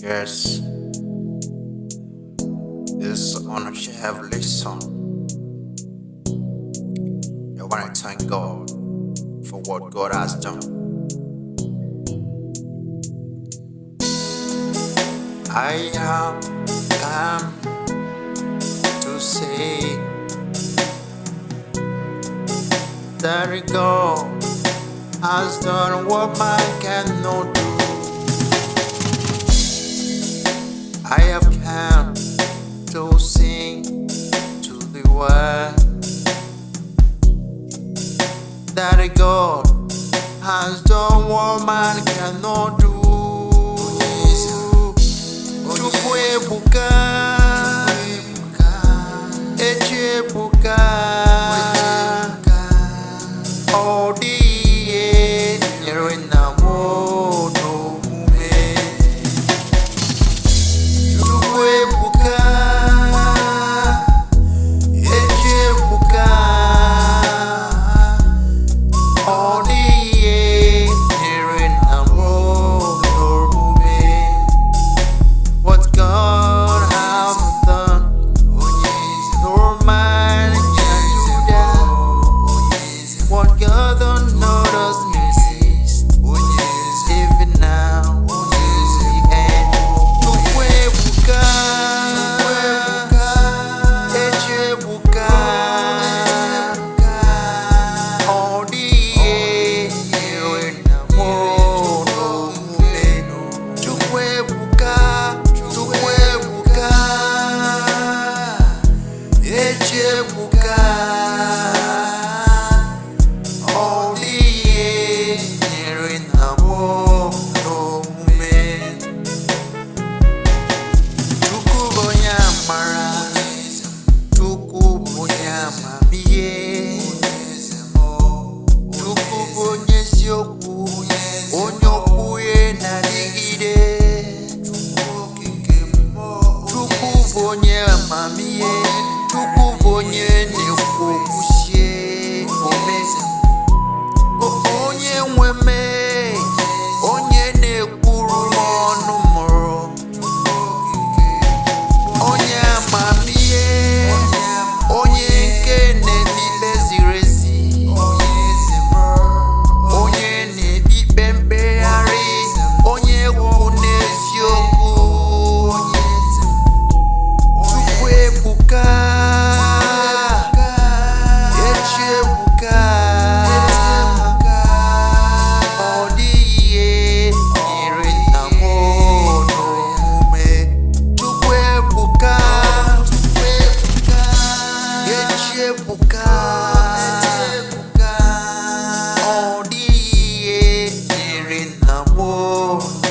Yes, this Onochie heavenly song. I want to thank God for what God has done. I have come to say that God has done what man cannot do. I have come to sing to the world that God has done what man cannot do. Chukwu Ebuka, Ebuka, all the year in the world. Ebuka, all the year in the world, no man. Chukwu bonya mara, Chukwu bonya mamiye, Chukwu bonya siokwu, onyokuye na digide, Chukwu bonya mamiye. Chukwu bonye n'ekwokwusie ome onye nweme onye na-ekwuru ọnụ mụrụ onye amamihe onye nke na-ekpe ziri ezi onye na-ekpe mkpegharị onye kwu n'eziokwu Chukwu Ebuka Ebuka, all the year in the world.